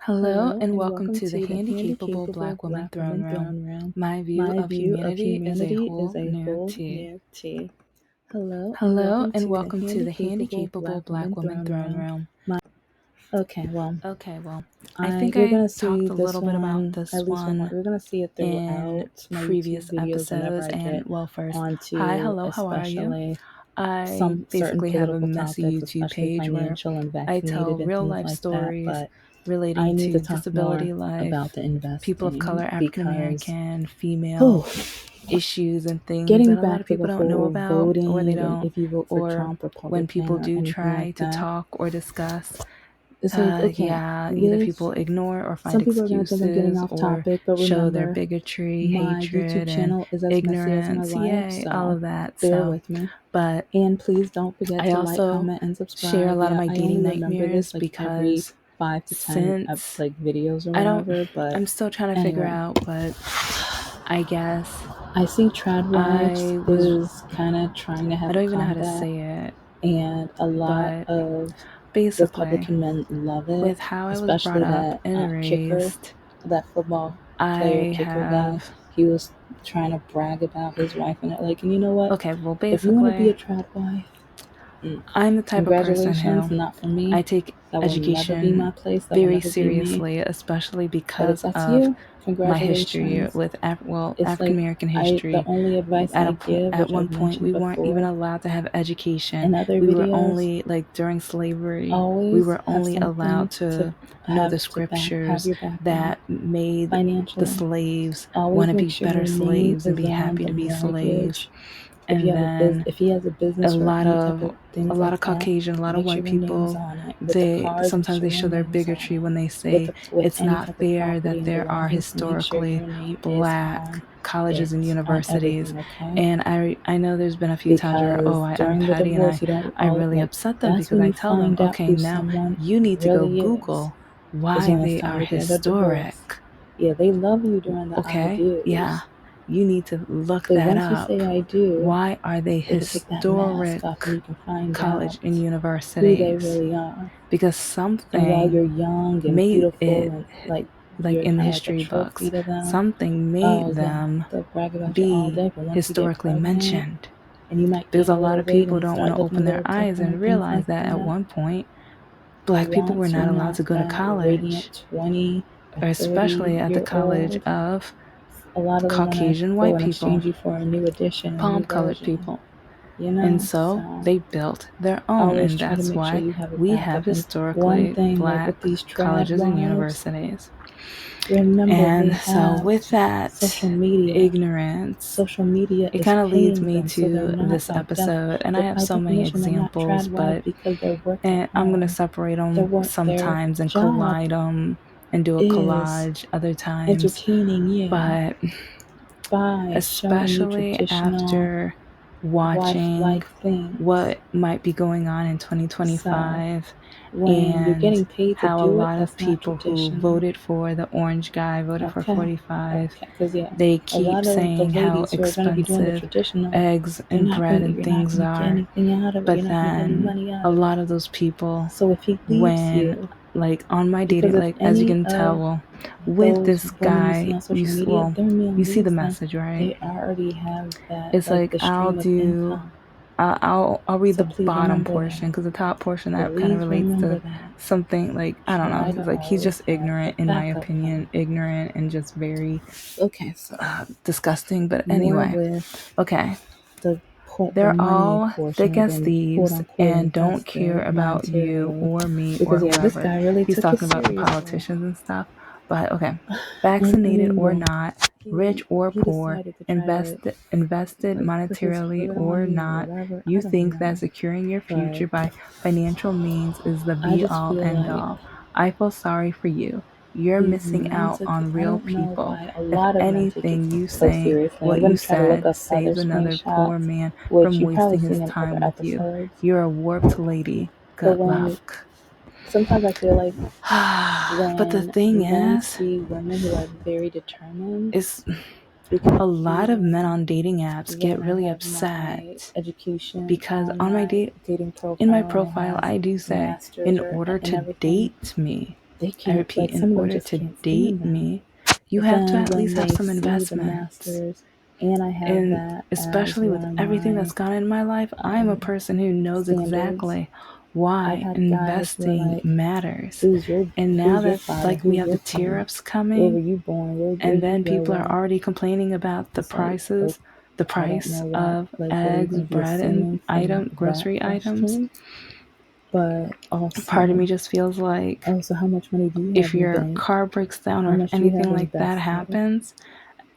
Hello and welcome to the Handicapable Black Woman Throne Room. My view of humanity is a whole new tea. Hello and welcome to the Handicapable Black Woman Throne Room. Okay, well, I think you're I gonna see talked a little bit about this this one You're gonna see it in throughout my previous YouTube videos whenever episodes. I And get well, first, onto, hi, hello, how are you? especially I some certain basically have a political messy topics, YouTube especially page where financial and I tell vaccinated and real things life like that. stories But I relating need to to talk disability more life, about the investing, people of color, African because American, female issues and things getting that a lot back of to people the don't know whole about, voting or they and don't, if you vote for or Trump, when Republican, people or do anything try like to that. talk or discuss, It's like, okay, either people ignore or find some people are going to think I'm getting excuses off or topic, but show their remember, bigotry, my hatred, YouTube and channel is as messy as my ignorance, life, yay, so all of that. bear So, with me. but And please don't forget I to like, also comment, and subscribe. share a lot of my I dating only remember nightmares this like every because 5 to 10 since like videos or whatever. But I'm still trying to figure anyway, out, but I guess I see Tradwives is kind of trying to have I don't a even know how to comeback, say it, and a lot but of basically, Republican men love it, with how I was especially brought up that and kicker, raised, that football player I kicker guy. have, He was trying to brag about his wife and it. Like, and you know what? okay, well, If you want to be a basically, Tradwife, I'm the type of person congratulations. who Not for me. I take That will never be education my place. That will very never be me. seriously, especially But if because that's of you, my history congratulations. with It's African like American the history. only advice I give, At which one I've point, we mentioned weren't even before allowed to have education. in other We were videos, only, like, during slavery, we always were have only something allowed to know have the have scriptures your background that made the financially. slaves Always want to make be sure better your name slaves and is be on happy the to be slaves. mortgage. If And then he has a business or any type of a things lot like of Caucasian, a that, lot of make sure white your name is people, on it. With the cars, make sometimes sure they your show their name is on bigotry it. when they say With it's any not type of fair property that and there are belongings, make sure historically your name is on black colleges and it, on universities. everything, okay? And I know there's been a few times where, Because I'm during the petty and divorce, you don't I all really like. upset them That's because when I you tell them, find out okay, who now someone you need to go really Google is why when it's they time are to get a divorce. historic. Yeah, they love you during the I Okay? do's. Yeah. You need to look But that once you up. say I do, Why are they they can take that mask historic off and you can find college out and who they universities? really are. Because And while something you're young and made beautiful it, and like like you're in the kind of like a history trophy books, to them, something oh made yeah, them they'll brag about you all be day. But once you get historically pregnant mentioned. and you might Because gain a a lot little of weight people and you don't want start to looking open a their little eyes different and and things realize like that at that, one point, Black people were you're not allowed not to go to that college, radiant 20 or or 30 especially at the year college old. of A lot of them want to Caucasian go white and people, exchange you for a new edition, a new palm colored version, people. you know? And so So they built their own, always and try to that's make sure why you have a we have backup. And one historically thing, like with Black these trad colleges and wives, universities. remember they And so, have with that social media. ignorance, Social media it is kind of leads paying me them, so they're to not this like them. episode. And I But have by so many definition, they're not examples, trad wives but because they work at and I'm going to home. separate them Their sometimes and job collide them and do a is collage other times. entertaining you But by showing you especially traditional after wife watching like things. what might be going on in So 2025 when you're and getting paid to how a do it, lot of that's not people who traditional. voted for the orange guy, voted for Okay. 45, Because yeah, they a keep lot of the saying how ladies who are going to be doing the expensive traditional, eggs they're and not bread gonna. and You're not things gonna get are. anything out of it. But You're not gonna get any then money out a of it. lot of those people, So if he leaves when, you, like, on my because dating, if like, as you any can tell, of well, with those this women you see guy, on social media, their you man see the leaves them, message, right? they already have that, It's like like the stream of income. I'll read So the please bottom remember portion, that. because the top portion, that kind of Please relates remember to that. something, like, I don't know. Try It's to like he's always just have a ignorant, in my backup opinion, plan. ignorant and just very Okay, so disgusting. But more anyway, with okay. the They're money all portion thick of as them, quote thieves unquote, and don't investing care about you monetarily. or me or Because yeah, this whoever. guy really He's took it talking about the seriously. politicians and stuff. But okay, And I vaccinated mean, or well, not, rich he or he poor, decided to try to invested like put his monetarily foot on or me or not, whatever. I you don't think that know, securing your but future by financial means is the I be just all feel end like all. I feel sorry for you. You're these missing men's out on I real don't know people. why a If lot of men take it anything, you so saying seriously. I'm what gonna you try to look said up other saves another poor screenshots, man which from you've probably wasting his seen in other time with you. episodes. You're a warped lady. But Good when luck. sometimes I feel like But the when thing men is, see women who are very determined, it's because a lot of men even on dating apps get when I really have my upset education because on on my my dating in my profile and it profile has I do say, master's in or order and to everything, date me, they I can't, repeat, like, in some of them order just to can't stand date that. me, you But have to then at when least have they some see the investments. masters, and I have And that as especially one with of everything my that's gone in my life, I'm a person who knows standards, exactly I've why had guys who are investing like, matters. And now who's your that father? like we Who's have your the parent? tariffs Where were coming, you born? Where and you then people are raised? already complaining about the It's like, prices, the I don't price know what, of like, what are you eggs, going to be bread, and assuming from that grocery items. question? But Part of me also, just feels like oh, so how much money do you have if in the your bank? car breaks down How or if much do you anything have like that invested? happens,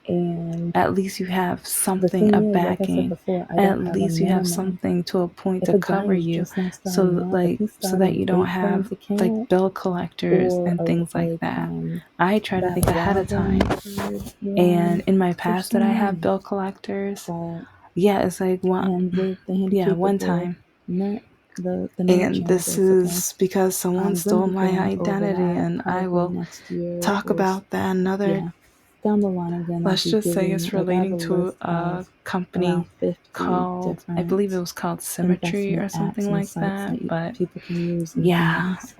And at least you have the something, a thing is, like I said backing. before, I At don't have a least you have minimum. something to a point If to a guy cover is you, just now so starting out, if like he's so that starting you don't a have current like account bill collectors or and a things like like that. I try to that think ahead of time. Robinhood And one in my for past that I some have money. bill collectors, But yeah, it's like one, and with the yeah, one handicapable time. net, the name And change this basically, is because someone I'm gonna stole be my going over identity, that and I probably will next year talk or about that another. yeah, down the line. Again, I'll Let's be just say giving, it's like, I have relating a to list a of around company 50 called, I believe it different was called Symmetry or investment something apps and like sites that. that But people can use and yeah, things.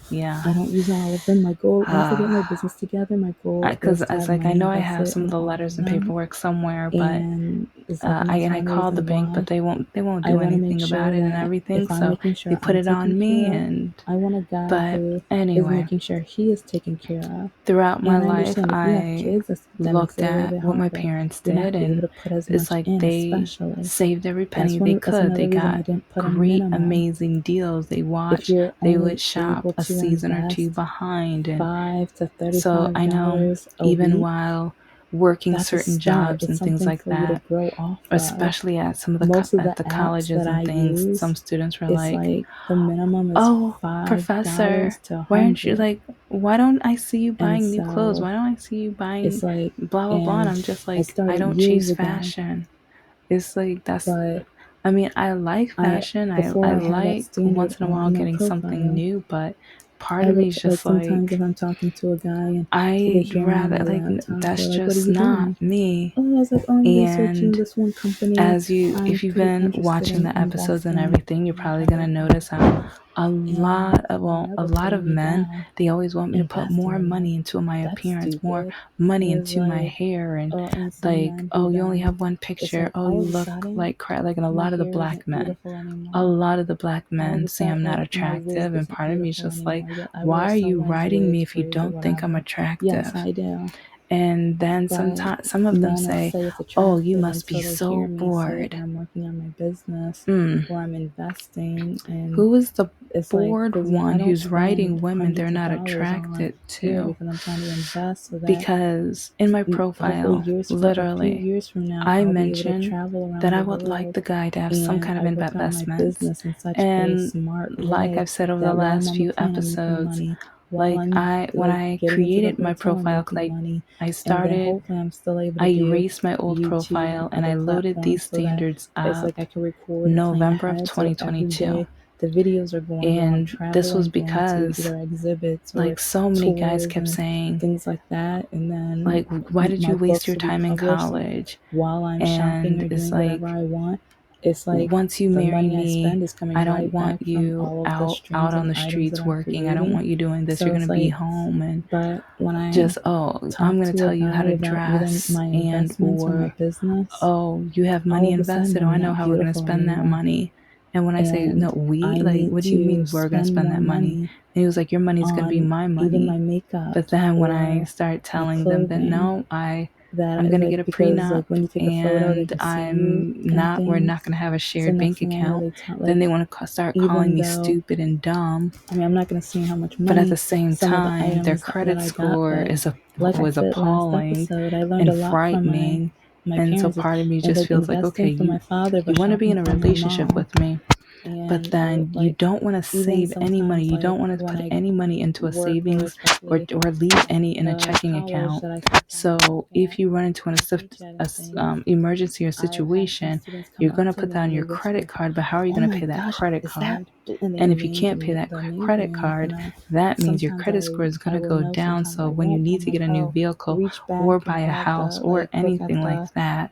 yeah. I don't use all of them. My goal, once I get my business together, my goal Because is to it's have like I money know I have invested some of on the all of letters and them. paperwork somewhere, but And it's like, and that's I one called the reason bank, but why they won't I do want to make anything about sure it and that everything. if I'm So making they sure put I'm it taken on me, care of, and I want a guy but who is anyway, making sure he is taken care of. throughout my And I life, understand if you have I kids, that makes looked it a little at bit what my harder. parents You're not did, able and to put as it's much like in, they especially. saved every penny they That's could. another They reason I got didn't put a great, minimum. amazing deals. If you're They would only shop able a to season or two invest behind. And $5 to so I know $35 a even week, while working that's a certain start. jobs It's and things something like for you to that, grow off of. especially at some of Most of at the the apps colleges that I and things, some use, students were it's like, like the minimum is "Oh, $5 professor, to why aren't you 100. like, why don't I see you And buying new clothes? so Why don't I see you it's buying like, blah, blah, blah?" And and I'm just I like, I started don't years chase ago, fashion. It's like, but I mean, I like I fashion. before I I have that like standard once in a while on my getting something profile, new, but part I of me look is like just sometimes if like, I'm talking to a guy and they I'd hear me on rather, my like, laptop, they're that's like, "What are just you not doing?" me. Oh, I was like, "Oh, I'm researching And this one company. I'm if you've pretty been interested watching in the episodes and investing, everything, you're and probably going to notice how and they'll a never lot pay of me men, down they always want me to put investing. more I'm like, money into my that's appearance, more stupid. money And it's into my like, hair. And and some like, men who oh, you only don't. have one It's picture. like Oh, all you of a look sudden like crap. Like, and my hair isn't beautiful a anymore. lot of the black All of men a say I'm sudden, not like, my wig attractive. And isn't part of me is beautiful just like, anymore. Yet I wear why are you someone's writing me wigs, if you braids, or don't think I'm whatever. Yes, attractive? I do. And then But some of them men will say, say it's oh, you attractive must be until they hear so me say bored. that I'm working on my business Mm. or I'm investing. And Who is the it's like, bored because one I don't who's writing spend women they're hundreds of not dollars on attracted hair to? because I'm trying to invest so that Because in my hopefully profile, a few literally, years from now, I I'll be able to mention travel that around I the would like world. the guy to have some And kind of I worked on my investments. business in such a And smart like way I've said over the that while I'm last on the few plane, I'm making episodes, money. While like I'm when like I getting into the created my hotel, I'm profile, making money. I And then started, hopefully I'm still able I to do erased my old YouTube and profile and other I loaded these platforms so that standards it's like I up can record and plan November of ahead. So every 2022. day the videos are going while I'm And this was traveling, going to because either exhibits or like so many guys tours kept and saying, things like that. And then like, why did my you waste books your will be time in published. And college? while I'm shopping And or it's doing whatever like, I want, it's like once you the marry money I me, spend is coming I don't right want back from you all of the out streams on of the items that streets I'm working. I don't creating. want you doing this. You're So going it's to be like, home and but when I just, oh, I'm talk going to to a tell you how guy to about either dress, my and investments or my or business, oh, you have all money of a sudden invested. Oh, I'm I know not how we're going to beautiful spend that anymore. money. And when I say, no, And we, I like, need what do you to mean we're going to spend spend more that money? money And he was like, your money's going to be on my even my money. makeup But then when I or start my telling them that clothing. no, That I'm is gonna like, get a because like prenup, when you take a photo, they and can see you and we're not things. gonna have a So shared bank next thing I know, account. they tell, Then they like, want to start calling even me though, stupid and dumb. I mean, I'm not going to say how much But at the money same some of the time, their items that credit I got, score but is like I was said last appalling episode, I learned a and lot from frightening. my And so parents. part of me It was just like feels like, okay, investing from my father, you but want to be shopping in a from my relationship mom. with me, but And then you like, don't want to even save any money. sometimes, You don't like want to when put I any money into a work, or savings, especially or leave any in a checking college account. that I sometimes work So if at you run into with WeChat and things, emergency or I've had some situation, students come you're up going to to put me that on and your they credit whisper, card. But how are you "Oh going to my pay that gosh, credit is that?" card? And they And if you named can't pay that the name for credit me, card, and that means your sometimes credit score is going I to will go know, down. sometimes I So when you won't. need I'm to get like, a new "Oh, vehicle reach or back buy and a grab house the, or like, look at anything like the that,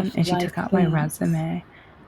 and she took out my resume.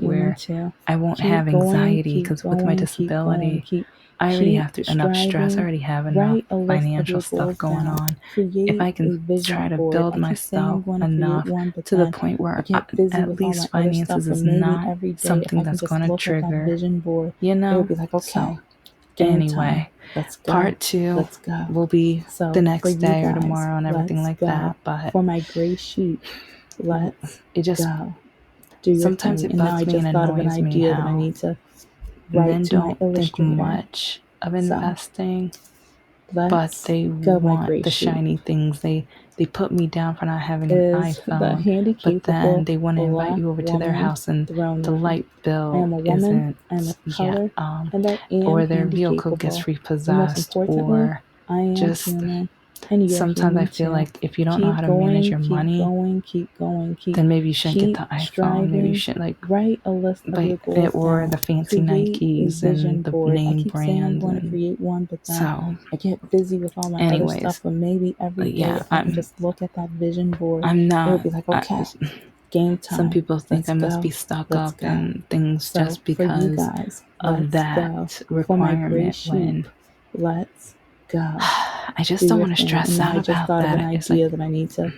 point where I won't have anxiety because with my disability, I already have enough stress. I already have enough write a list of financial your stuff goals going down, on. If create I can a try vision to board. build I keep saying I'm myself going to create enough one, but to the then point I where get busy at with all least my other stuff. finances But is maybe not every day, if something I can that's just going to look at that trigger, vision board, you it'll know? be like, So, okay, game time. anyway, Let's go. part two Let's go. will be the So for next you day or guys, tomorrow and everything let's like go. that. But For my gray sheep, let's it just, go. Do your sometimes thing. it And now I bugs me and just thought of an annoys me idea that I how need to write men to my don't think illustrator. much of So investing, but let's they go, my want gray the sheep. shiny things. They put me down for not having an Is the iPhone, but then handicapable they want to invite black you over to their woman house and throne the room. light I bill am a woman, isn't I am of yet, color, and I am or their vehicle gets handicapable. But most repossessed, importantly, or I am just human, and you're sometimes I human feel too. like if you don't know how Keep to manage going, your keep money, going, keep going, then maybe you shouldn't get the keep iPhone. Maybe you striving. should like, Write a list of your goals or down. the fancy Create a Nikes and vision the board. I name keep saying I'm brands, going to and create one, but then so, I get busy with all my other stuff. anyways, But maybe every day, yeah, if I can just look at that vision board, I'm it'll not. be like, okay, game Some time. people think Let's I must be go. stuck Let's up go. and things So just for you because guys, of let's go. that For my gray requirement, sheep, when let's go. I Do just don't your want to thing. And stress now out I just about thought of an that. It's like, idea that I need to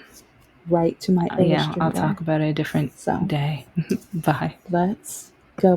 write to my yeah, I'll illustrator. talk about it a different So day. Bye. let's go.